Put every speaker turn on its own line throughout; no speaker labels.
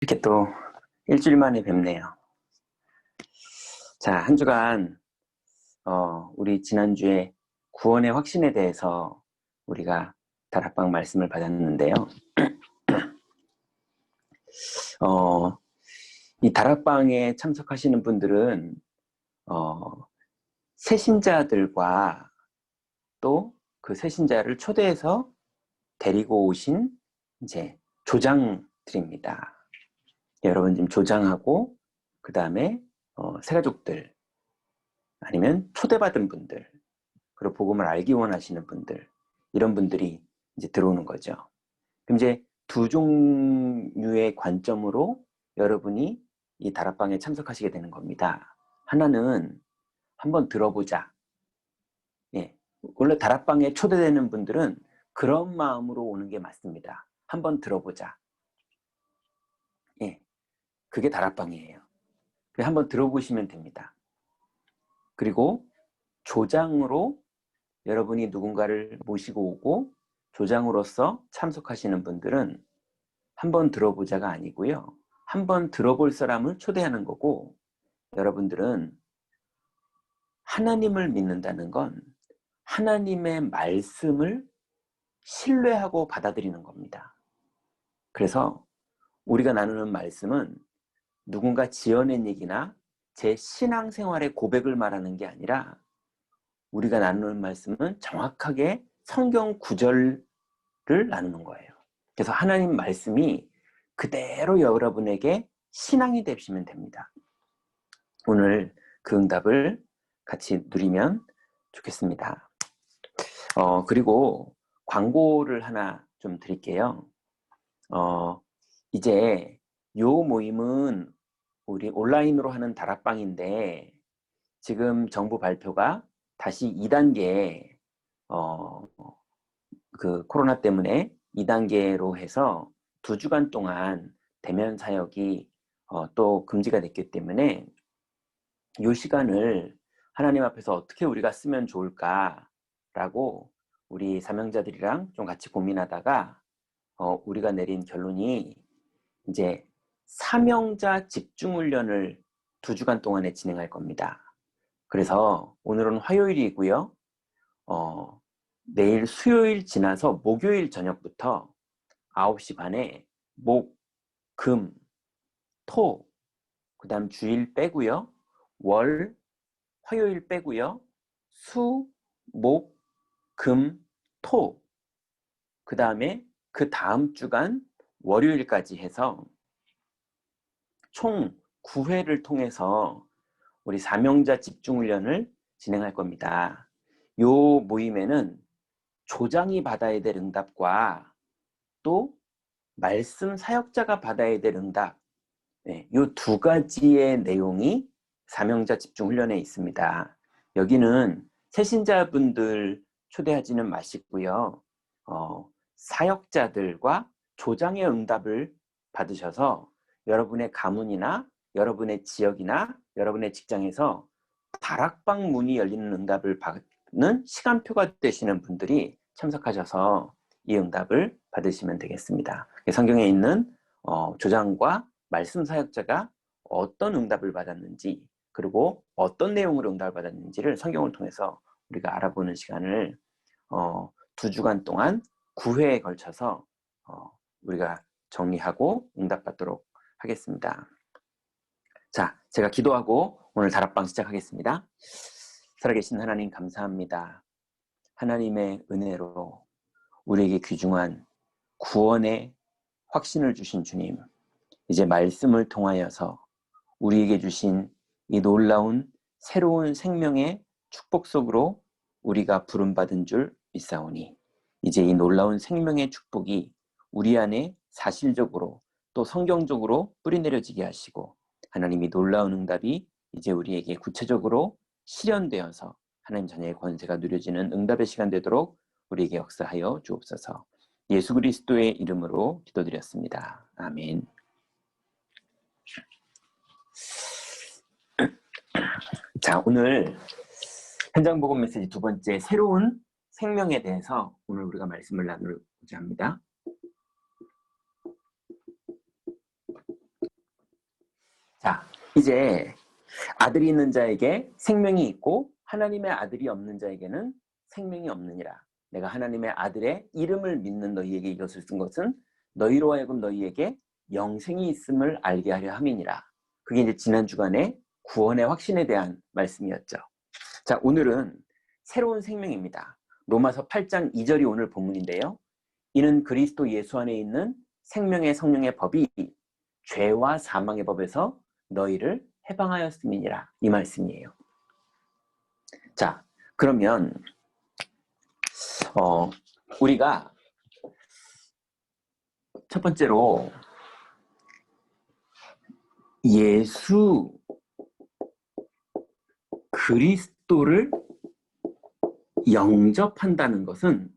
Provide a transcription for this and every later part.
이렇게 또 일주일 만에 뵙네요. 자, 한 주간 우리 지난주에 구원의 확신에 대해서 우리가 다락방 말씀을 받았는데요. 이 다락방에 참석하시는 분들은 새신자들과 또 그 새신자를 초대해서 데리고 오신 이제 조장들입니다. 여러분 지금 조장하고 그 다음에 새가족들 아니면 초대받은 분들 그리고 복음을 알기 원하시는 분들 이런 분들이 이제 들어오는 거죠. 그럼 이제 두 종류의 관점으로 여러분이 이 다락방에 참석하시게 되는 겁니다. 하나는 한번 들어보자. 예, 원래 다락방에 초대되는 분들은 그런 마음으로 오는 게 맞습니다. 한번 들어보자. 예, 그게 다락방이에요. 한번 들어보시면 됩니다. 그리고 조장으로 여러분이 누군가를 모시고 오고 조장으로서 참석하시는 분들은 한번 들어보자가 아니고요. 한번 들어볼 사람을 초대하는 거고, 여러분들은 하나님을 믿는다는 건 하나님의 말씀을 신뢰하고 받아들이는 겁니다. 그래서 우리가 나누는 말씀은 누군가 지어낸 얘기나 제 신앙생활의 고백을 말하는 게 아니라 우리가 나누는 말씀은 정확하게 성경 구절을 나누는 거예요. 그래서 하나님 말씀이 그대로 여러분에게 신앙이 되시면 됩니다. 오늘 그 응답을 같이 누리면 좋겠습니다. 그리고 광고를 하나 좀 드릴게요. 이제 요 모임은 우리 온라인으로 하는 다락방인데 지금 정부 발표가 다시 2단계 그 코로나 때문에 2단계로 해서 2주간 동안 대면 사역이 또 금지가 됐기 때문에 이 시간을 하나님 앞에서 어떻게 우리가 쓰면 좋을까라고 우리 사명자들이랑 좀 같이 고민하다가 우리가 내린 결론이 이제 사명자 집중훈련을 2주간 동안에 진행할 겁니다. 그래서 오늘은 화요일이고요. 내일 수요일 지나서 목요일 저녁부터 9시 반에 목, 금, 토, 그 다음 주일 빼고요. 월, 화요일 빼고요. 수, 목, 금, 토, 그 다음에 그 다음 주간 월요일까지 해서 총 9회를 통해서 우리 사명자 집중훈련을 진행할 겁니다. 요 모임에는 조장이 받아야 될 응답과 또 말씀 사역자가 받아야 될 응답, 요 두 가지의 내용이 사명자 집중훈련에 있습니다. 여기는 새신자분들 초대하지는 마시고요. 사역자들과 조장의 응답을 받으셔서 여러분의 가문이나 여러분의 지역이나 여러분의 직장에서 다락방 문이 열리는 응답을 받는 시간표가 되시는 분들이 참석하셔서 이 응답을 받으시면 되겠습니다. 성경에 있는 조장과 말씀 사역자가 어떤 응답을 받았는지 그리고 어떤 내용으로 응답을 받았는지를 성경을 통해서 우리가 알아보는 시간을 2주간 동안 9회에 걸쳐서 우리가 정리하고 응답받도록 하겠습니다. 자, 제가 기도하고 오늘 다락방 시작하겠습니다. 살아계신 하나님 감사합니다. 하나님의 은혜로 우리에게 귀중한 구원의 확신을 주신 주님, 이제 말씀을 통하여서 우리에게 주신 이 놀라운 새로운 생명의 축복 속으로 우리가 부름받은 줄 믿사오니 이제 이 놀라운 생명의 축복이 우리 안에 사실적으로 또 성경적으로 뿌리내려지게 하시고 하나님이 놀라운 응답이 이제 우리에게 구체적으로 실현되어서 하나님 자녀의 권세가 누려지는 응답의 시간 되도록 우리에게 역사하여 주옵소서. 예수 그리스도의 이름으로 기도드렸습니다. 아멘. 자, 오늘 현장복음 메시지 두 번째 새로운 생명에 대해서 오늘 우리가 말씀을 나누고자 합니다. 자, 이제 아들이 있는 자에게 생명이 있고 하나님의 아들이 없는 자에게는 생명이 없느니라. 내가 하나님의 아들의 이름을 믿는 너희에게 이것을 쓴 것은 너희로 하여금 너희에게 영생이 있음을 알게 하려 함이니라. 그게 이제 지난 주간에 구원의 확신에 대한 말씀이었죠. 자, 오늘은 새로운 생명입니다. 로마서 8장 2절이 오늘 본문인데요. 이는 그리스도 예수 안에 있는 생명의 성령의 법이 죄와 사망의 법에서 너희를 해방하였음이니라. 이 말씀이에요. 자, 그러면 우리가 첫 번째로 예수 그리스도를 영접한다는 것은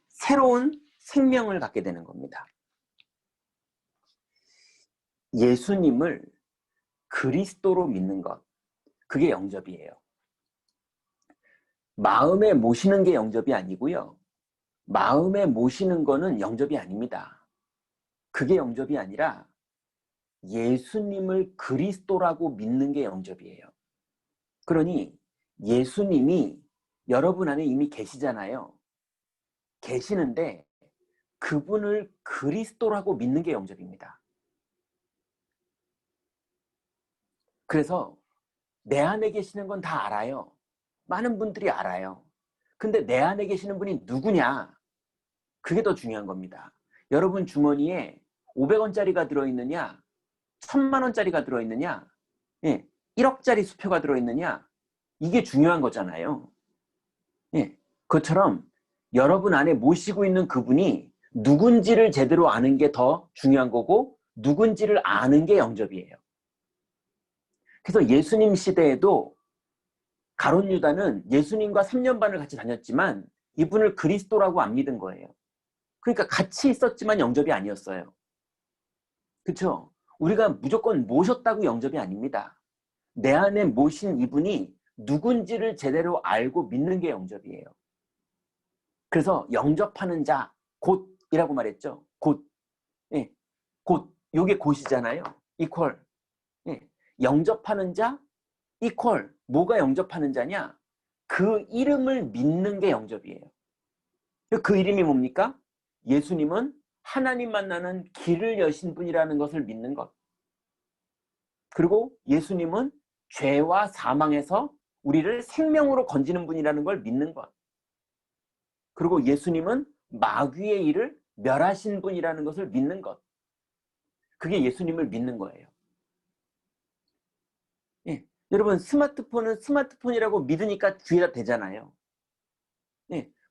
새로운 생명을 갖게 되는 겁니다. 예수님을 그리스도로 믿는 것, 그게 영접이에요. 마음에 모시는 게 영접이 아니고요. 마음에 모시는 거는 영접이 아닙니다. 그게 영접이 아니라 예수님을 그리스도라고 믿는 게 영접이에요. 그러니 예수님이 여러분 안에 이미 계시잖아요. 계시는데 그분을 그리스도라고 믿는 게 영접입니다. 그래서 내 안에 계시는 건 다 알아요. 많은 분들이 알아요. 근데 내 안에 계시는 분이 누구냐? 그게 더 중요한 겁니다. 여러분 주머니에 500원짜리가 들어있느냐? 1000만원짜리가 들어있느냐? 1억짜리 수표가 들어있느냐? 이게 중요한 거잖아요. 그것처럼 여러분 안에 모시고 있는 그분이 누군지를 제대로 아는 게 더 중요한 거고 누군지를 아는 게 영접이에요. 그래서 예수님 시대에도 가룟 유다는 예수님과 3년 반을 같이 다녔지만 이분을 그리스도라고 안 믿은 거예요. 그러니까 같이 있었지만 영접이 아니었어요. 그렇죠? 우리가 무조건 모셨다고 영접이 아닙니다. 내 안에 모신 이분이 누군지를 제대로 알고 믿는 게 영접이에요. 그래서 영접하는 자, 곧이라고 말했죠. 곧. 곧. 요게 곧이잖아요. 이퀄. 영접하는 자, 이퀄. 뭐가 영접하는 자냐? 그 이름을 믿는 게 영접이에요. 그 이름이 뭡니까? 예수님은 하나님 만나는 길을 여신 분이라는 것을 믿는 것. 그리고 예수님은 죄와 사망에서 우리를 생명으로 건지는 분이라는 걸 믿는 것. 그리고 예수님은 마귀의 일을 멸하신 분이라는 것을 믿는 것. 그게 예수님을 믿는 거예요. 여러분 스마트폰은 스마트폰이라고 믿으니까 귀에다 대잖아요.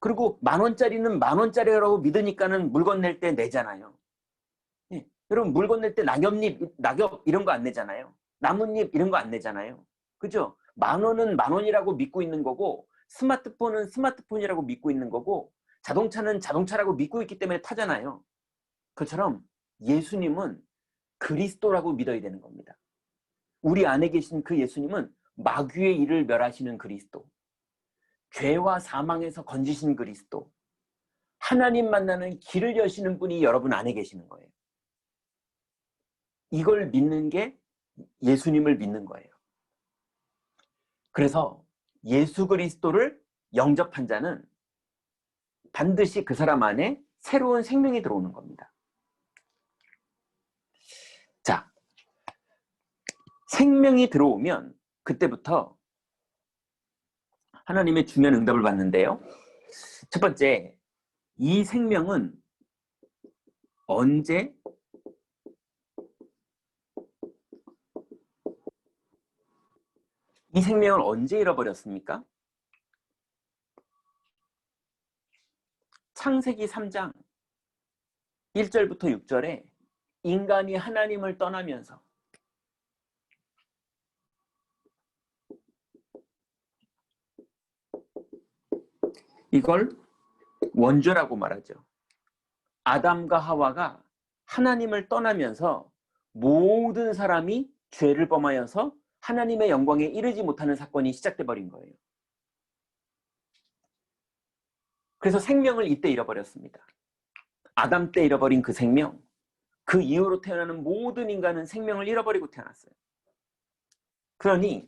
그리고 10,000원짜리는 10,000원짜리라고 믿으니까는 물건 낼 때 내잖아요. 여러분 물건 낼 때 낙엽 이런 거 안 내잖아요. 나뭇잎 이런 거 안 내잖아요. 그죠? 10,000원은 10,000원이라고 믿고 있는 거고 스마트폰은 스마트폰이라고 믿고 있는 거고 자동차는 자동차라고 믿고 있기 때문에 타잖아요. 그처럼 예수님은 그리스도라고 믿어야 되는 겁니다. 우리 안에 계신 그 예수님은 마귀의 일을 멸하시는 그리스도, 죄와 사망에서 건지신 그리스도, 하나님 만나는 길을 여시는 분이 여러분 안에 계시는 거예요. 이걸 믿는 게 예수님을 믿는 거예요. 그래서 예수 그리스도를 영접한 자는 반드시 그 사람 안에 새로운 생명이 들어오는 겁니다. 자, 생명이 들어오면 그때부터 하나님의 중요한 응답을 받는데요. 첫 번째, 이 생명은 언제 이 생명을 언제 잃어버렸습니까? 창세기 3장 1절부터 6절에 인간이 하나님을 떠나면서 이걸 원죄라고 말하죠. 아담과 하와가 하나님을 떠나면서 모든 사람이 죄를 범하여서 하나님의 영광에 이르지 못하는 사건이 시작돼 버린 거예요. 그래서 생명을 이때 잃어버렸습니다. 아담 때 잃어버린 그 생명, 그 이후로 태어나는 모든 인간은 생명을 잃어버리고 태어났어요. 그러니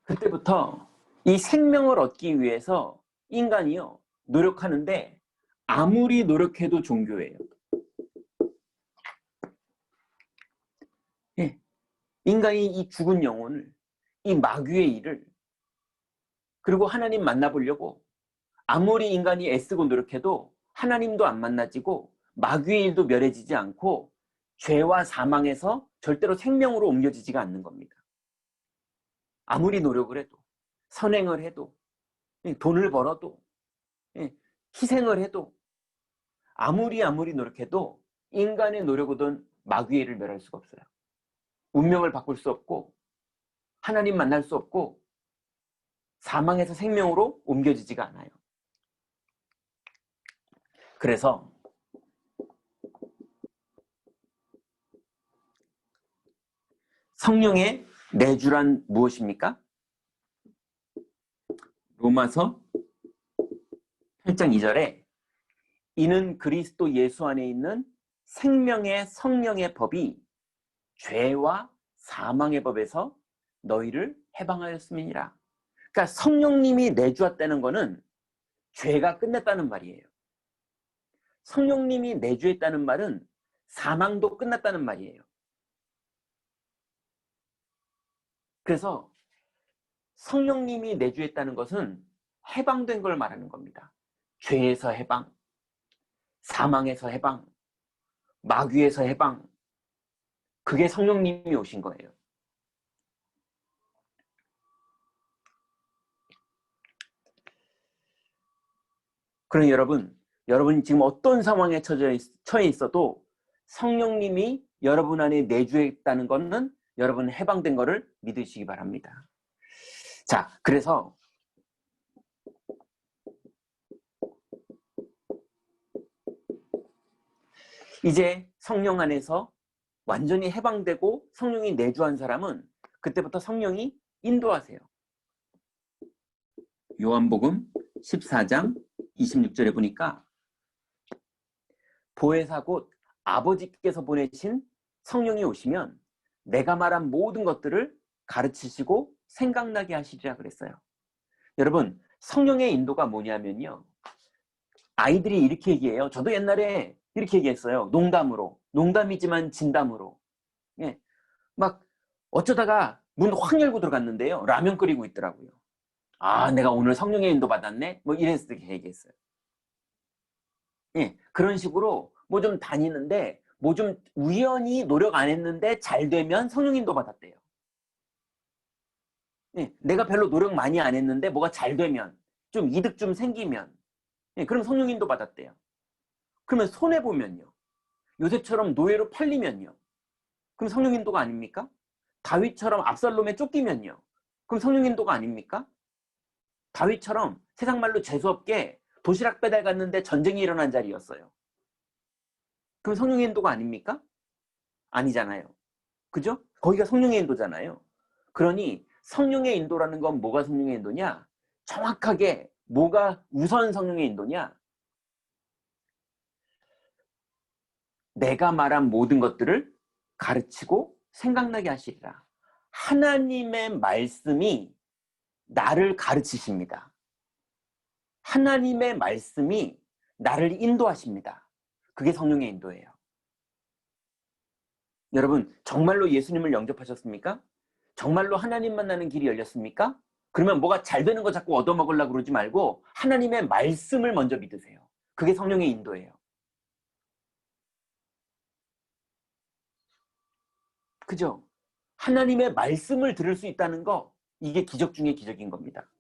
그때부터 이 생명을 얻기 위해서 인간이요 노력하는데 아무리 노력해도 종교예요. 예. 인간이 이 죽은 영혼을, 이 마귀의 일을, 그리고 하나님 만나보려고 아무리 인간이 애쓰고 노력해도 하나님도 안 만나지고 마귀의 일도 멸해지지 않고 죄와 사망에서 절대로 생명으로 옮겨지지가 않는 겁니다. 아무리 노력을 해도, 선행을 해도, 돈을 벌어도, 희생을 해도, 아무리 노력해도 인간의 노력으로는 마귀의 일을 멸할 수가 없어요. 운명을 바꿀 수 없고 하나님 만날 수 없고 사망에서 생명으로 옮겨지지가 않아요. 그래서 성령의 내주란 무엇입니까? 로마서 8장 2절에 이는 그리스도 예수 안에 있는 생명의 성령의 법이 죄와 사망의 법에서 너희를 해방하였음이니라. 그러니까 성령님이 내주었다는 거는 죄가 끝났다는 말이에요. 성령님이 내주했다는 말은 사망도 끝났다는 말이에요. 그래서 성령님이 내주했다는 것은 해방된 걸 말하는 겁니다. 죄에서 해방, 사망에서 해방, 마귀에서 해방. 그게 성령님이 오신 거예요. 그러니 여러분이 지금 어떤 상황에 처해 있어도 성령님이 여러분 안에 내주했다는 것은 여러분 해방된 것을 믿으시기 바랍니다. 자, 그래서 이제 성령 안에서 완전히 해방되고 성령이 내주한 사람은 그때부터 성령이 인도하세요. 요한복음 14장 26절에 보니까 보혜사 곧 아버지께서 보내신 성령이 오시면 내가 말한 모든 것들을 가르치시고 생각나게 하시리라 그랬어요. 여러분, 성령의 인도가 뭐냐면요, 아이들이 이렇게 얘기해요. 저도 옛날에 이렇게 얘기했어요. 농담으로. 농담이지만 진담으로. 예. 막 어쩌다가 문 확 열고 들어갔는데요, 라면 끓이고 있더라고요. 아, 내가 오늘 성령의 인도 받았네? 뭐 이랬을 때 얘기했어요. 예. 그런 식으로 뭐 좀 다니는데 뭐 좀 우연히 노력 안 했는데 잘 되면 성령 인도 받았대요. 예. 내가 별로 노력 많이 안 했는데 뭐가 잘 되면, 좀 이득 좀 생기면, 예. 그럼 성령 인도 받았대요. 그러면 손해보면요, 요셉처럼 노예로 팔리면요, 그럼 성령 인도가 아닙니까? 다윗처럼 압살롬에 쫓기면요, 그럼 성령 인도가 아닙니까? 다윗처럼 세상 말로 재수없게 도시락 배달 갔는데 전쟁이 일어난 자리였어요. 그럼 성령의 인도가 아닙니까? 아니잖아요. 그죠? 거기가 성령의 인도잖아요. 그러니 성령의 인도라는 건 뭐가 성령의 인도냐? 정확하게 뭐가 우선 성령의 인도냐? 내가 말한 모든 것들을 가르치고 생각나게 하시리라. 하나님의 말씀이 나를 가르치십니다. 하나님의 말씀이 나를 인도하십니다. 그게 성령의 인도예요. 여러분, 정말로 예수님을 영접하셨습니까? 정말로 하나님 만나는 길이 열렸습니까? 그러면 뭐가 잘 되는 거 자꾸 얻어먹으려고 그러지 말고 하나님의 말씀을 먼저 믿으세요. 그게 성령의 인도예요. 그죠? 하나님의 말씀을 들을 수 있다는 거, 이게 기적 중에 기적인 겁니다.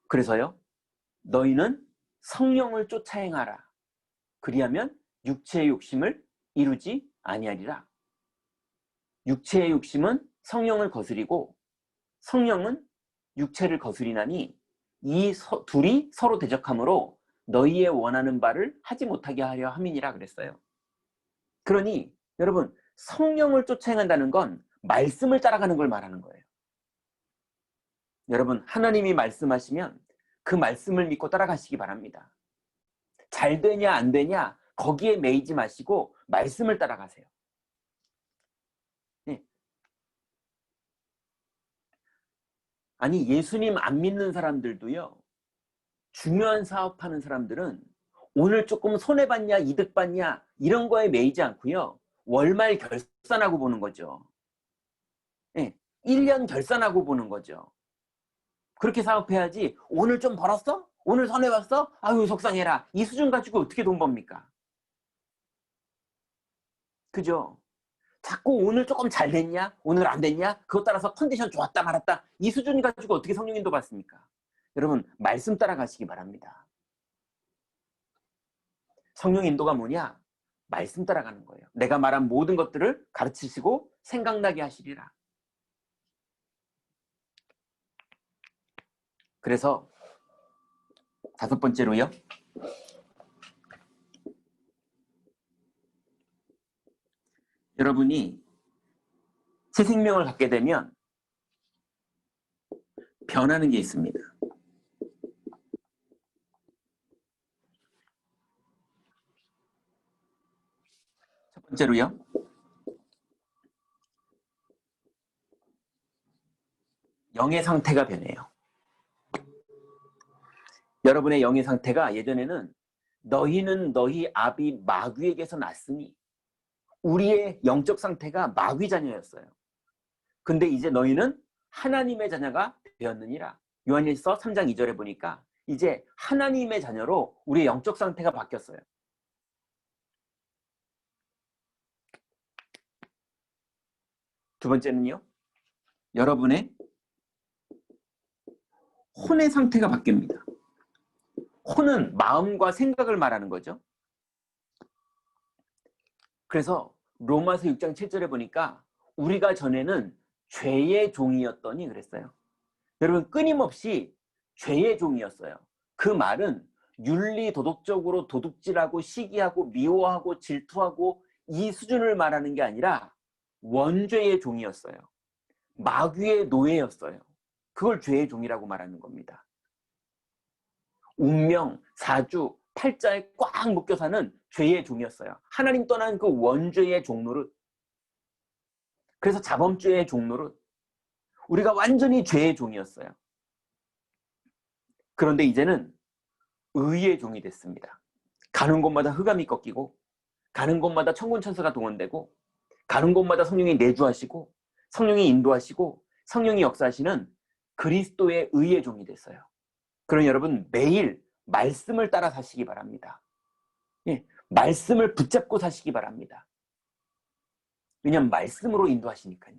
그래서요, 너희는 성령을 쫓아 행하라. 그리하면 육체의 욕심을 이루지 아니하리라. 육체의 욕심은 성령을 거스리고 성령은 육체를 거스리나니 이 둘이 서로 대적하므로 너희의 원하는 바를 하지 못하게 하려 함이니라 그랬어요. 그러니 여러분, 성령을 쫓아 행한다는 건 말씀을 따라가는 걸 말하는 거예요. 여러분, 하나님이 말씀하시면 그 말씀을 믿고 따라가시기 바랍니다. 잘 되냐 안 되냐 거기에 매이지 마시고 말씀을 따라가세요. 네. 아니, 예수님 안 믿는 사람들도요, 중요한 사업하는 사람들은 오늘 조금 손해봤냐 이득봤냐 이런 거에 매이지 않고요, 월말 결산하고 보는 거죠. 네. 1년 결산하고 보는 거죠. 그렇게 사업해야지. 오늘 좀 벌었어? 오늘 손해봤어? 아유 속상해라. 이 수준 가지고 어떻게 돈 법니까? 그죠? 자꾸 오늘 조금 잘 됐냐? 오늘 안 됐냐? 그것 따라서 컨디션 좋았다 말았다. 이 수준 가지고 어떻게 성령 인도 받습니까? 여러분, 말씀 따라가시기 바랍니다. 성령 인도가 뭐냐? 말씀 따라가는 거예요. 내가 말한 모든 것들을 가르치시고 생각나게 하시리라. 그래서 5번째로요. 여러분이 새 생명을 갖게 되면 변하는 게 있습니다. 첫 번째로요. 영의 상태가 변해요. 여러분의 영의 상태가 예전에는 너희는 너희 아비 마귀에게서 났으니, 우리의 영적 상태가 마귀 자녀였어요. 근데 이제 너희는 하나님의 자녀가 되었느니라. 요한일서 3장 2절에 보니까 이제 하나님의 자녀로 우리의 영적 상태가 바뀌었어요. 두 번째는요, 여러분의 혼의 상태가 바뀝니다. 혼은 마음과 생각을 말하는 거죠. 그래서 로마서 6장 7절에 보니까 우리가 전에는 죄의 종이었더니 그랬어요. 여러분, 끊임없이 죄의 종이었어요. 그 말은 윤리 도덕적으로 도둑질하고 시기하고 미워하고 질투하고 이 수준을 말하는 게 아니라 원죄의 종이었어요. 마귀의 노예였어요. 그걸 죄의 종이라고 말하는 겁니다. 운명, 사주, 팔자에 꽉 묶여 사는 죄의 종이었어요. 하나님 떠난 그 원죄의 종노릇. 그래서 자범죄의 종노릇. 우리가 완전히 죄의 종이었어요. 그런데 이제는 의의 종이 됐습니다. 가는 곳마다 흑암이 꺾이고, 가는 곳마다 천군천사가 동원되고, 가는 곳마다 성령이 내주하시고, 성령이 인도하시고, 성령이 역사하시는 그리스도의 의의 종이 됐어요. 그럼 여러분, 매일 말씀을 따라 사시기 바랍니다. 예, 말씀을 붙잡고 사시기 바랍니다. 왜냐하면 말씀으로 인도하시니까요.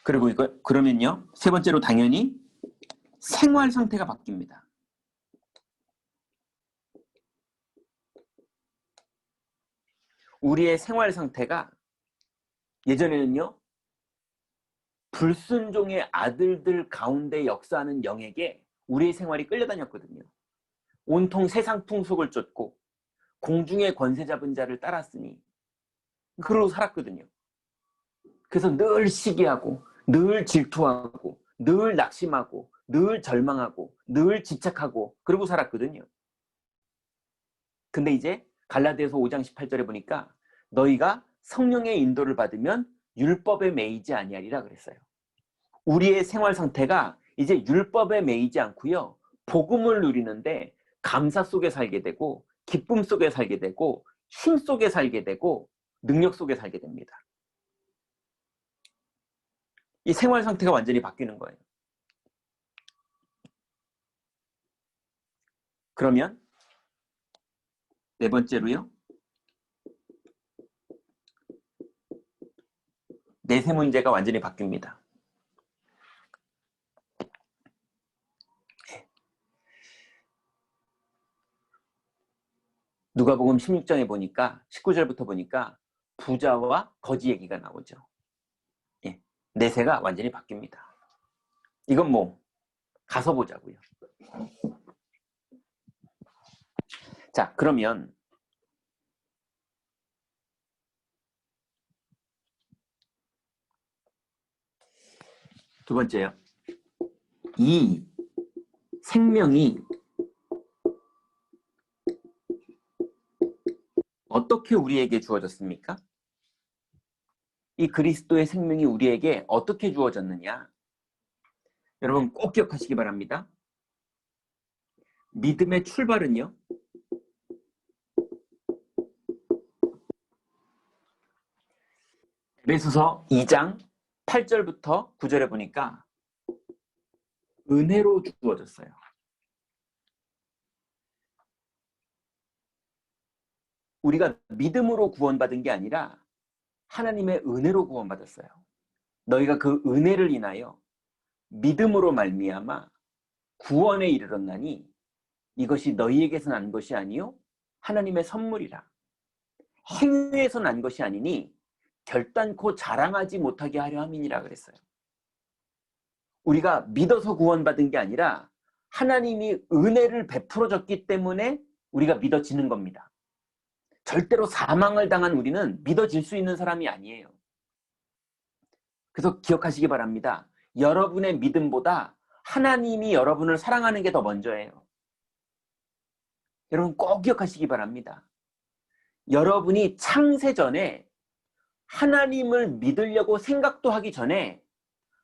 그리고 그러면요, 세 번째로 당연히 생활 상태가 바뀝니다. 우리의 생활 상태가 예전에는요, 불순종의 아들들 가운데 역사하는 영에게 우리의 생활이 끌려다녔거든요. 온통 세상 풍속을 쫓고 공중의 권세 잡은 자를 따랐으니 그러고 살았거든요. 그래서 늘 시기하고 늘 질투하고 늘 낙심하고 늘 절망하고 늘 집착하고 그러고 살았거든요. 근데 이제 갈라디아서 5장 18절에 보니까 너희가 성령의 인도를 받으면 율법에 매이지 아니하리라 그랬어요. 우리의 생활 상태가 이제 율법에 매이지 않고요, 복음을 누리는데 감사 속에 살게 되고 기쁨 속에 살게 되고 힘 속에 살게 되고 능력 속에 살게 됩니다. 이 생활 상태가 완전히 바뀌는 거예요. 그러면 네 번째로요, 내세 문제가 완전히 바뀝니다. 누가복음 16장에 보니까 19절부터 보니까 부자와 거지 얘기가 나오죠. 예, 내세가 완전히 바뀝니다. 이건 뭐 가서 보자고요. 자, 그러면 두 번째요. 이 생명이 어떻게 우리에게 주어졌습니까? 이 그리스도의 생명이 우리에게 어떻게 주어졌느냐? 여러분 꼭 기억하시기 바랍니다. 믿음의 출발은요, 에베소서 2장 8절부터 9절에 보니까 은혜로 주어졌어요. 우리가 믿음으로 구원받은 게 아니라 하나님의 은혜로 구원받았어요. 너희가 그 은혜를 인하여 믿음으로 말미암아 구원에 이르렀나니 이것이 너희에게서 난 것이 아니요 하나님의 선물이라. 행위에서 난 것이 아니니 결단코 자랑하지 못하게 하려 함이니라 그랬어요. 우리가 믿어서 구원받은 게 아니라 하나님이 은혜를 베풀어 줬기 때문에 우리가 믿어지는 겁니다. 절대로 사망을 당한 우리는 믿어질 수 있는 사람이 아니에요. 그래서 기억하시기 바랍니다. 여러분의 믿음보다 하나님이 여러분을 사랑하는 게 더 먼저예요. 여러분 꼭 기억하시기 바랍니다. 여러분이 창세 전에 하나님을 믿으려고 생각도 하기 전에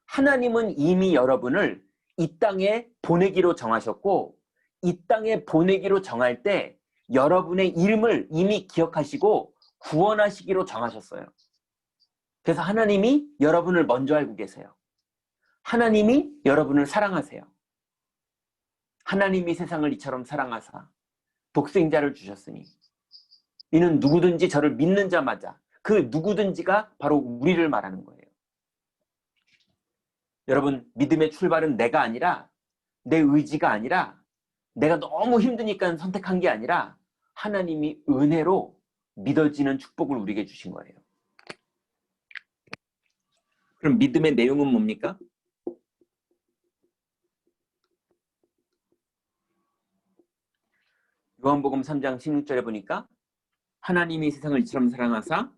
하나님은 이미 여러분을 이 땅에 보내기로 정하셨고, 이 땅에 보내기로 정할 때 여러분의 이름을 이미 기억하시고 구원하시기로 정하셨어요. 그래서 하나님이 여러분을 먼저 알고 계세요. 하나님이 여러분을 사랑하세요. 하나님이 세상을 이처럼 사랑하사 독생자를 주셨으니 이는 누구든지 저를 믿는 자마다, 그 누구든지가 바로 우리를 말하는 거예요. 여러분, 믿음의 출발은 내가 아니라, 내 의지가 아니라, 내가 너무 힘드니까 선택한 게 아니라 하나님이 은혜로 믿어지는 축복을 우리에게 주신 거예요. 그럼 믿음의 내용은 뭡니까? 요한복음 3장 16절에 보니까 하나님이 세상을 이처럼 사랑하사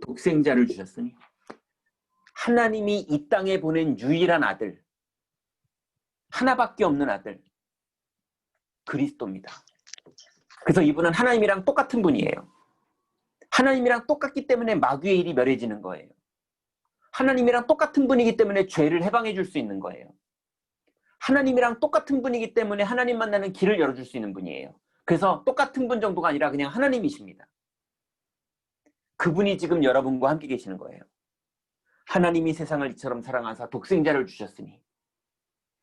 독생자를 주셨으니, 하나님이 이 땅에 보낸 유일한 아들, 하나밖에 없는 아들, 그리스도입니다. 그래서 이분은 하나님이랑 똑같은 분이에요. 하나님이랑 똑같기 때문에 마귀의 일이 멸해지는 거예요. 하나님이랑 똑같은 분이기 때문에 죄를 해방해 줄 수 있는 거예요. 하나님이랑 똑같은 분이기 때문에 하나님 만나는 길을 열어줄 수 있는 분이에요. 그래서 똑같은 분 정도가 아니라 그냥 하나님이십니다. 그분이 지금 여러분과 함께 계시는 거예요. 하나님이 세상을 이처럼 사랑하사 독생자를 주셨으니,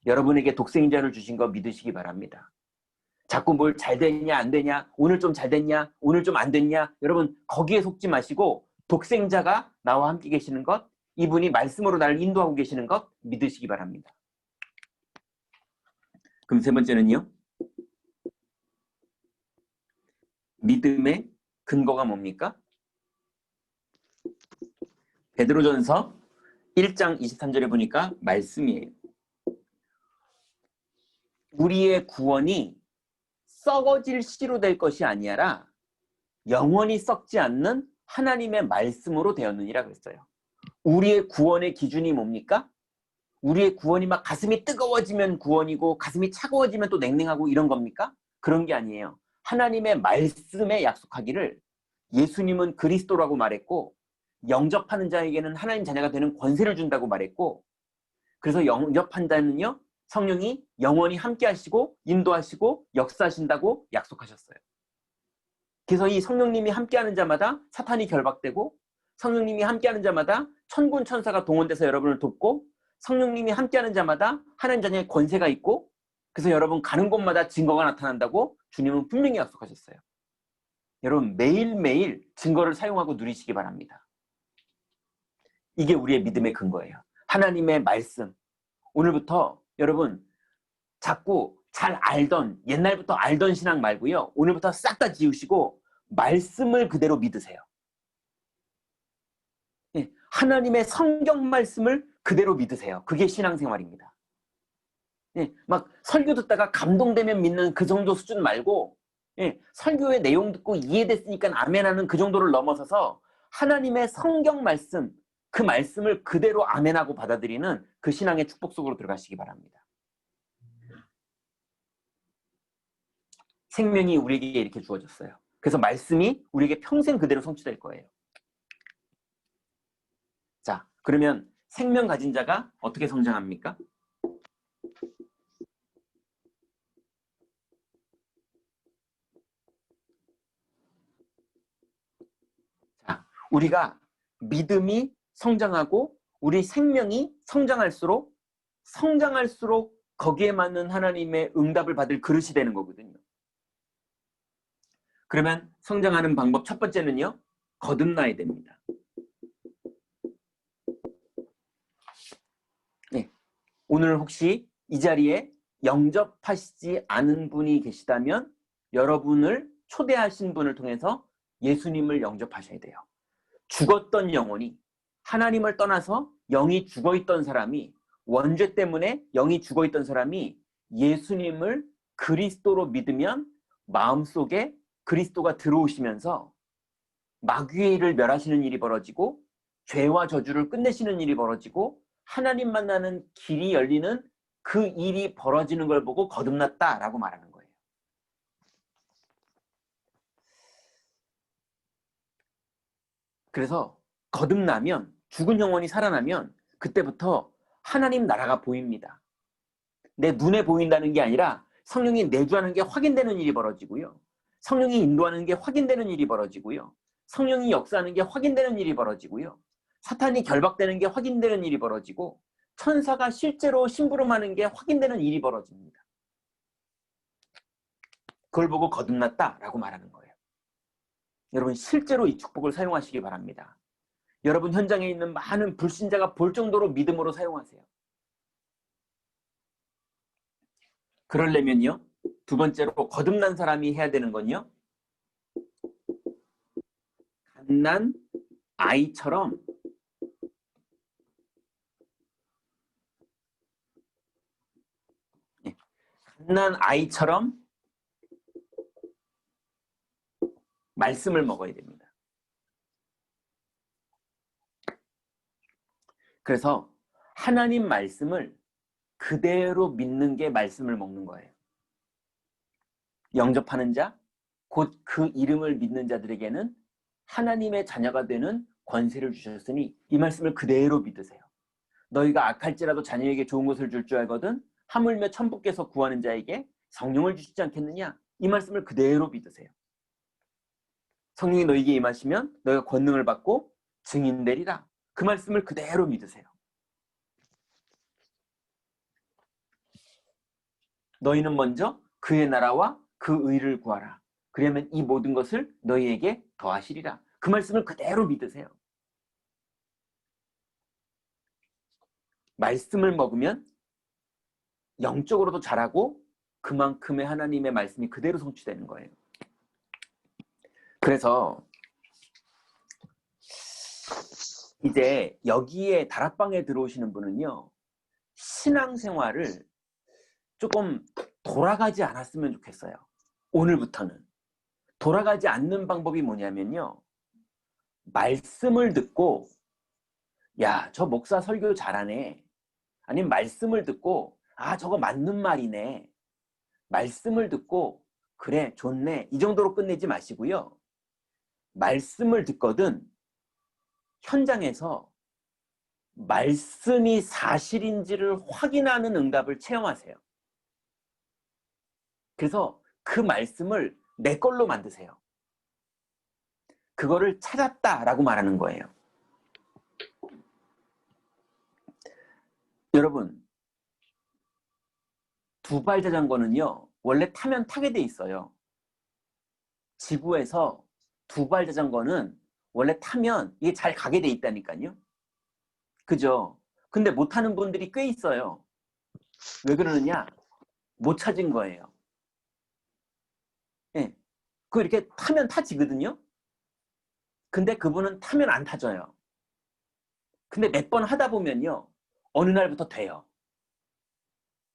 여러분에게 독생자를 주신 거 믿으시기 바랍니다. 자꾸 뭘 잘 됐냐 안 되냐, 오늘 좀 잘 됐냐 오늘 좀 안 됐냐, 여러분 거기에 속지 마시고 독생자가 나와 함께 계시는 것, 이분이 말씀으로 나를 인도하고 계시는 것 믿으시기 바랍니다. 그럼 세 번째는요, 믿음의 근거가 뭡니까? 베드로전서 1장 23절에 보니까 말씀이에요. 우리의 구원이 썩어질 씨로 될 것이 아니라 영원히 썩지 않는 하나님의 말씀으로 되었느니라 그랬어요. 우리의 구원의 기준이 뭡니까? 우리의 구원이 막 가슴이 뜨거워지면 구원이고 가슴이 차가워지면 또 냉랭하고 이런 겁니까? 그런 게 아니에요. 하나님의 말씀에 약속하기를 예수님은 그리스도라고 말했고, 영접하는 자에게는 하나님 자녀가 되는 권세를 준다고 말했고, 그래서 영접한 자는요, 성령이 영원히 함께 하시고 인도하시고 역사하신다고 약속하셨어요. 그래서 이 성령님이 함께하는 자마다 사탄이 결박되고, 성령님이 함께하는 자마다 천군 천사가 동원돼서 여러분을 돕고, 성령님이 함께하는 자마다 하나님 자녀의 권세가 있고, 그래서 여러분 가는 곳마다 증거가 나타난다고 주님은 분명히 약속하셨어요. 여러분 매일매일 증거를 사용하고 누리시기 바랍니다. 이게 우리의 믿음의 근거예요. 하나님의 말씀. 오늘부터 여러분 자꾸 잘 알던, 옛날부터 알던 신앙 말고요, 오늘부터 싹 다 지우시고 말씀을 그대로 믿으세요. 하나님의 성경 말씀을 그대로 믿으세요. 그게 신앙생활입니다. 막 설교 듣다가 감동되면 믿는 그 정도 수준 말고, 설교의 내용 듣고 이해됐으니까 아멘하는 그 정도를 넘어서서 하나님의 성경 말씀, 그 말씀을 그대로 아멘하고 받아들이는 그 신앙의 축복 속으로 들어가시기 바랍니다. 생명이 우리에게 이렇게 주어졌어요. 그래서 말씀이 우리에게 평생 그대로 성취될 거예요. 자, 그러면 생명 가진 자가 어떻게 성장합니까? 자, 우리가 믿음이 성장하고 우리 생명이 성장할수록 거기에 맞는 하나님의 응답을 받을 그릇이 되는 거거든요. 그러면 성장하는 방법 첫 번째는요, 거듭나야 됩니다. 네. 오늘 혹시 이 자리에 영접하시지 않은 분이 계시다면 여러분을 초대하신 분을 통해서 예수님을 영접하셔야 돼요. 죽었던 영혼이, 하나님을 떠나서 영이 죽어있던 사람이, 원죄 때문에 영이 죽어있던 사람이 예수님을 그리스도로 믿으면 마음속에 그리스도가 들어오시면서 마귀의 일을 멸하시는 일이 벌어지고 죄와 저주를 끝내시는 일이 벌어지고 하나님 만나는 길이 열리는 그 일이 벌어지는 걸 보고 거듭났다라고 말하는 거예요. 그래서 거듭나면, 죽은 영혼이 살아나면 그때부터 하나님 나라가 보입니다. 내 눈에 보인다는 게 아니라 성령이 내주하는 게 확인되는 일이 벌어지고요. 성령이 인도하는 게 확인되는 일이 벌어지고요. 성령이 역사하는 게 확인되는 일이 벌어지고요. 사탄이 결박되는 게 확인되는 일이 벌어지고 천사가 실제로 심부름하는 게 확인되는 일이 벌어집니다. 그걸 보고 거듭났다라고 말하는 거예요. 여러분 실제로 이 축복을 사용하시기 바랍니다. 여러분 현장에 있는 많은 불신자가 볼 정도로 믿음으로 사용하세요. 그러려면요, 두 번째로 거듭난 사람이 해야 되는 건요, 갓난 아이처럼 갓난 아이처럼 말씀을 먹어야 됩니다. 그래서 하나님 말씀을 그대로 믿는 게 말씀을 먹는 거예요. 영접하는 자, 곧 그 이름을 믿는 자들에게는 하나님의 자녀가 되는 권세를 주셨으니 이 말씀을 그대로 믿으세요. 너희가 악할지라도 자녀에게 좋은 것을 줄 줄 알거든 하물며 천부께서 구하는 자에게 성령을 주시지 않겠느냐. 이 말씀을 그대로 믿으세요. 성령이 너희에게 임하시면 너희가 권능을 받고 증인되리라. 그 말씀을 그대로 믿으세요. 너희는 먼저 그의 나라와 그 의를 구하라. 그러면 이 모든 것을 너희에게 더하시리라. 그 말씀을 그대로 믿으세요. 말씀을 먹으면 영적으로도 자라고 그만큼의 하나님의 말씀이 그대로 성취되는 거예요. 그래서 이제 여기에 다락방에 들어오시는 분은요, 신앙생활을 조금 돌아가지 않았으면 좋겠어요. 오늘부터는 돌아가지 않는 방법이 뭐냐면요, 말씀을 듣고 야, 저 목사 설교 잘하네, 아니면 말씀을 듣고 아, 저거 맞는 말이네, 말씀을 듣고 그래 좋네, 이 정도로 끝내지 마시고요, 말씀을 듣거든 현장에서 말씀이 사실인지를 확인하는 응답을 체험하세요. 그래서 그 말씀을 내 걸로 만드세요. 그거를 찾았다라고 말하는 거예요. 여러분, 두발 자전거는요, 원래 타면 타게 돼 있어요. 지구에서 두발 자전거는 원래 타면 이게 잘 가게 돼 있다니까요. 그죠? 근데 못 타는 분들이 꽤 있어요. 왜 그러느냐? 못 찾은 거예요. 예. 그 이렇게 타면 타지거든요. 근데 그분은 타면 안 타져요. 근데 몇 번 하다 보면요, 어느 날부터 돼요.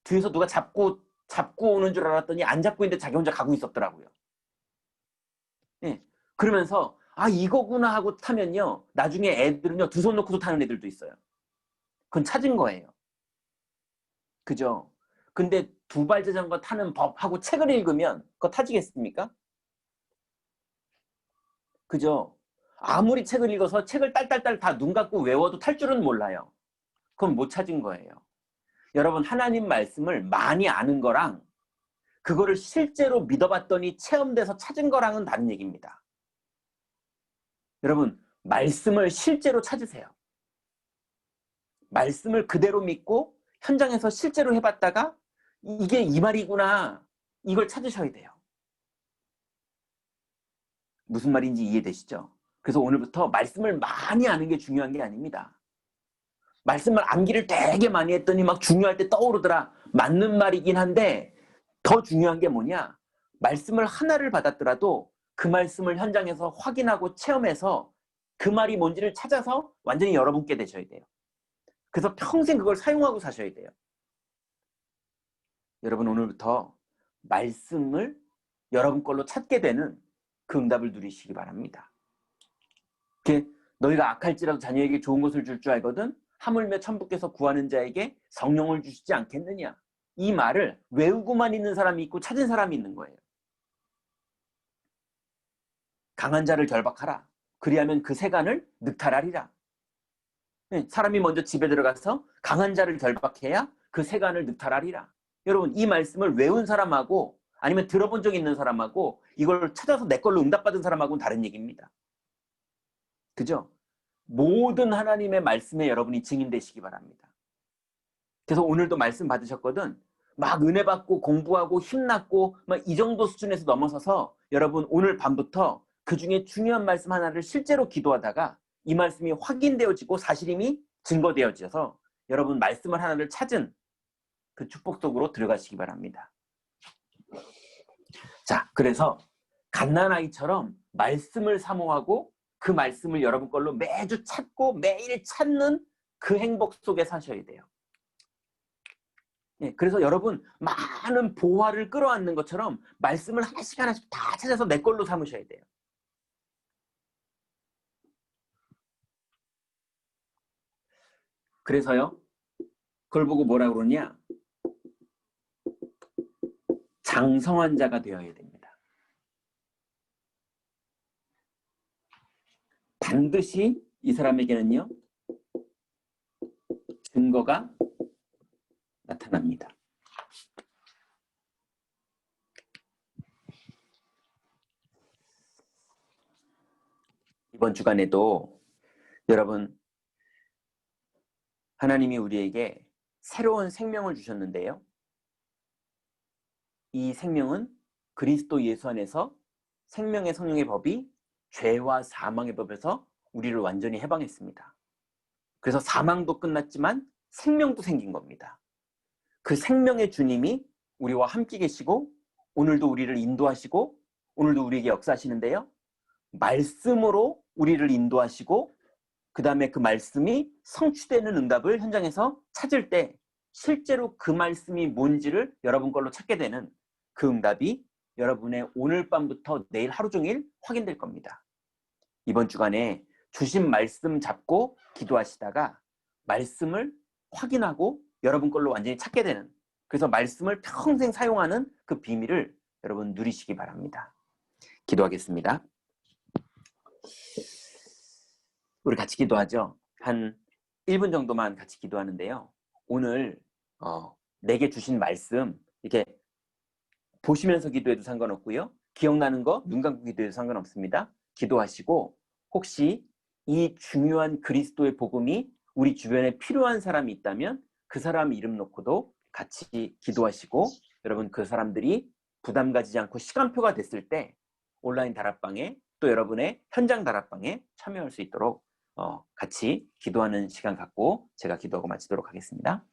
뒤에서 누가 잡고 오는 줄 알았더니 안 잡고 있는데 자기 혼자 가고 있었더라고요. 예. 그러면서 아, 이거구나 하고 타면요, 나중에 애들은요, 두 손 놓고도 타는 애들도 있어요. 그건 찾은 거예요. 그죠? 근데 두발 자전거 타는 법하고 책을 읽으면 그거 타지겠습니까? 그죠? 아무리 책을 읽어서 책을 딸딸딸 다 눈 감고 외워도 탈 줄은 몰라요. 그건 못 찾은 거예요. 여러분, 하나님 말씀을 많이 아는 거랑 그거를 실제로 믿어봤더니 체험돼서 찾은 거랑은 다른 얘기입니다. 여러분, 말씀을 실제로 찾으세요. 말씀을 그대로 믿고 현장에서 실제로 해봤다가 이게 이 말이구나, 이걸 찾으셔야 돼요. 무슨 말인지 이해되시죠? 그래서 오늘부터 말씀을 많이 아는 게 중요한 게 아닙니다. 말씀을 암기를 되게 많이 했더니 막 중요할 때 떠오르더라. 맞는 말이긴 한데 더 중요한 게 뭐냐? 말씀을 하나를 받았더라도 그 말씀을 현장에서 확인하고 체험해서 그 말이 뭔지를 찾아서 완전히 여러분께 되셔야 돼요. 그래서 평생 그걸 사용하고 사셔야 돼요. 여러분, 오늘부터 말씀을 여러분 걸로 찾게 되는 그 응답을 누리시기 바랍니다. 너희가 악할지라도 자녀에게 좋은 것을 줄 줄 알거든 하물며 천부께서 구하는 자에게 성령을 주시지 않겠느냐. 이 말을 외우고만 있는 사람이 있고 찾은 사람이 있는 거예요. 강한 자를 결박하라. 그리하면 그 세간을 늑탈하리라. 사람이 먼저 집에 들어가서 강한 자를 결박해야 그 세간을 늑탈하리라. 여러분, 이 말씀을 외운 사람하고 아니면 들어본 적 있는 사람하고 이걸 찾아서 내 걸로 응답받은 사람하고는 다른 얘기입니다. 그죠? 모든 하나님의 말씀에 여러분이 증인되시기 바랍니다. 그래서 오늘도 말씀 받으셨거든 막 은혜 받고 공부하고 힘났고 막 이 정도 수준에서 넘어서서 여러분 오늘 밤부터 그 중에 중요한 말씀 하나를 실제로 기도하다가 이 말씀이 확인되어지고 사실임이 증거되어져서 여러분 말씀을 하나를 찾은 그 축복 속으로 들어가시기 바랍니다. 자, 그래서 갓난아이처럼 말씀을 사모하고 그 말씀을 여러분 걸로 매주 찾고 매일 찾는 그 행복 속에 사셔야 돼요. 그래서 여러분 많은 보화를 끌어안는 것처럼 말씀을 하나씩 하나씩 다 찾아서 내 걸로 삼으셔야 돼요. 그래서요, 그걸 보고 뭐라 그러냐? 장성한 자가 되어야 됩니다. 반드시 이 사람에게는요, 증거가 나타납니다. 이번 주간에도 여러분 하나님이 우리에게 새로운 생명을 주셨는데요. 이 생명은 그리스도 예수 안에서 생명의 성령의 법이 죄와 사망의 법에서 우리를 완전히 해방했습니다. 그래서 사망도 끝났지만 생명도 생긴 겁니다. 그 생명의 주님이 우리와 함께 계시고 오늘도 우리를 인도하시고 오늘도 우리에게 역사하시는데요. 말씀으로 우리를 인도하시고 그 다음에 그 말씀이 성취되는 응답을 현장에서 찾을 때 실제로 그 말씀이 뭔지를 여러분 걸로 찾게 되는 그 응답이 여러분의 오늘 밤부터 내일 하루 종일 확인될 겁니다. 이번 주간에 주신 말씀 잡고 기도하시다가 말씀을 확인하고 여러분 걸로 완전히 찾게 되는, 그래서 말씀을 평생 사용하는 그 비밀을 여러분 누리시기 바랍니다. 기도하겠습니다. 우리 같이 기도하죠. 한 1분 정도만 같이 기도하는데요. 오늘 내게 주신 말씀 이렇게 보시면서 기도해도 상관없고요. 기억나는 거 눈 감고 기도해도 상관없습니다. 기도하시고 혹시 이 중요한 그리스도의 복음이 우리 주변에 필요한 사람이 있다면 그 사람 이름 놓고도 같이 기도하시고 여러분 그 사람들이 부담 가지지 않고 시간표가 됐을 때 온라인 다락방에 또 여러분의 현장 다락방에 참여할 수 있도록 같이 기도하는 시간 갖고 제가 기도하고 마치도록 하겠습니다.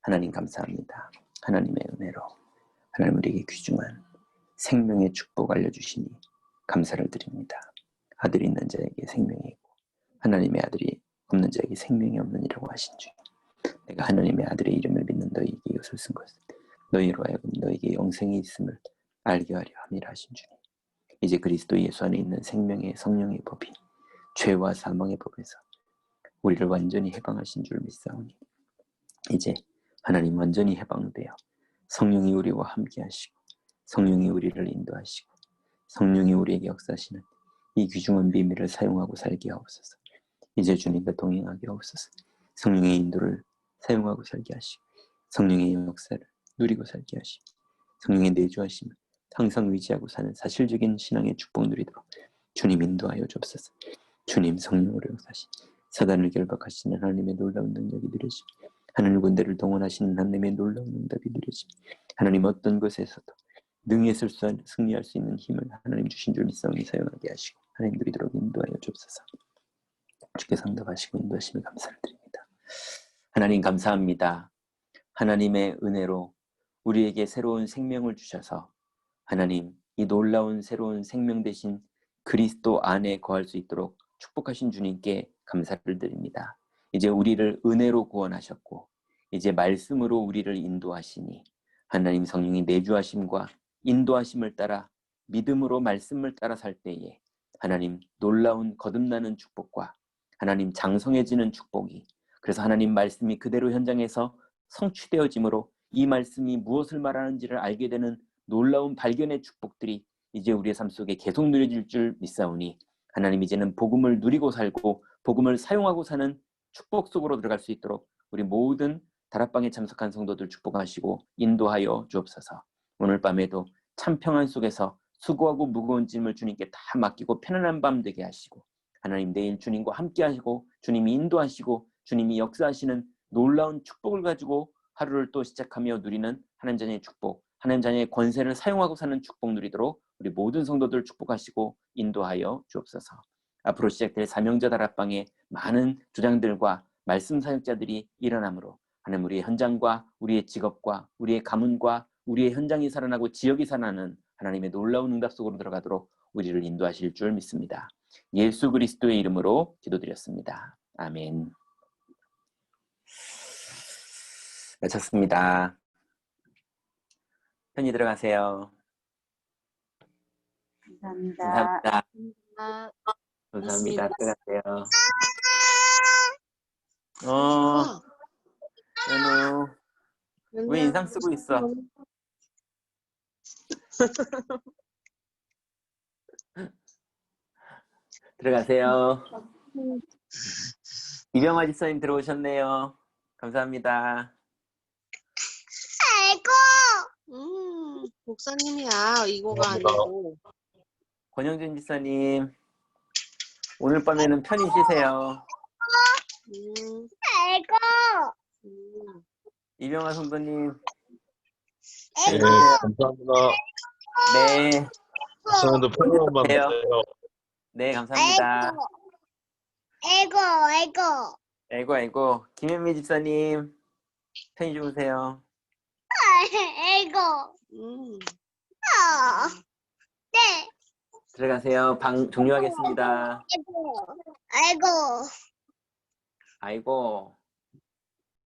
하나님 감사합니다. 하나님의 은혜로 하나님 우리에게 귀중한 생명의 축복 알려주시니 감사를 드립니다. 아들이 있는 자에게 생명이 있고 하나님의 아들이 없는 자에게 생명이 없느니라고 하신 주, 내가 하나님의 아들의 이름을 믿는 너희에게 이것을 쓴 것은 너희로 하여금 너희에게 영생이 있음을 알게 하려 함이라 하신 주님, 이제 그리스도 예수 안에 있는 생명의 성령의 법이 죄와 사망의 법에서 우리를 완전히 해방하신 줄 믿사오니 이제 하나님 완전히 해방되어 성령이 우리와 함께 하시고 성령이 우리를 인도하시고 성령이 우리에게 역사하시는 이 귀중한 비밀을 사용하고 살게 하옵소서. 이제 주님과 동행하게 하옵소서. 성령의 인도를 사용하고 살게 하시고 성령의 역사를 누리고 살게 하시고 성령의 내주하심을 항상 의지하고 사는 사실적인 신앙의 축복 누리도록 주님 인도하여 주옵소서. 주님 성령으로 역사하신 사단을 결박하시는 하나님의 놀라운 능력이 누려지며 하늘 군대를 동원하시는 하나님의 놀라운 응답이 누려지며 하나님 어떤 것에서도 능히 승리할 수 있는 힘을 하나님 주신 줄 믿사오니 사용하게 하시고 하나님 누리도록 인도하여 주옵소서. 주께서 응답하시고 인도하심에 감사를 드립니다. 하나님 감사합니다. 하나님의 은혜로 우리에게 새로운 생명을 주셔서 하나님 이 놀라운 새로운 생명 되신 그리스도 안에 거할 수 있도록 축복하신 주님께 감사를 드립니다. 이제 우리를 은혜로 구원하셨고 이제 말씀으로 우리를 인도하시니 하나님 성령이 내주하심과 인도하심을 따라 믿음으로 말씀을 따라 살 때에 하나님 놀라운 거듭나는 축복과 하나님 장성해지는 축복이 그래서 하나님 말씀이 그대로 현장에서 성취되어짐으로 이 말씀이 무엇을 말하는지를 알게 되는 놀라운 발견의 축복들이 이제 우리의 삶 속에 계속 누려질 줄 믿사오니 하나님 이제는 복음을 누리고 살고 복음을 사용하고 사는 축복 속으로 들어갈 수 있도록 우리 모든 다락방에 참석한 성도들 축복하시고 인도하여 주옵소서. 오늘 밤에도 참 평안 속에서 수고하고 무거운 짐을 주님께 다 맡기고 편안한 밤 되게 하시고 하나님 내일 주님과 함께 하시고 주님이 인도하시고 주님이 역사하시는 놀라운 축복을 가지고 하루를 또 시작하며 누리는 하나님 자녀의 축복, 하나님 자녀의 권세를 사용하고 사는 축복 누리도록 우리 모든 성도들 축복하시고 인도하여 주옵소서. 앞으로 시작될 사명자 다락방에 많은 주장들과 말씀 사역자들이 일어나므로 하나님 우리의 현장과 우리의 직업과 우리의 가문과 우리의 현장이 살아나고 지역이 살아나는 하나님의 놀라운 응답 속으로 들어가도록 우리를 인도하실 줄 믿습니다. 예수 그리스도의 이름으로 기도드렸습니다. 아멘. 마쳤습니다. 편히 들어가세요.
감사합니다.
감사합니다. 들어가세요. 연우 왜 인상 쓰고 있어? 들어가세요. 이병화 집사님 들어오셨네요. 감사합니다.
목사님이야. 이거가 아니고.
권영준 집사님 오늘 밤에는 편히 쉬세요. 이병화 성도님
네, 감사합니다.
네.
저도 편안한 밤 되세요.
네, 감사합니다. 아이고. 김현미 집사님 편히 주무세요.
네.
들어가세요. 방 종료하겠습니다. 아이고.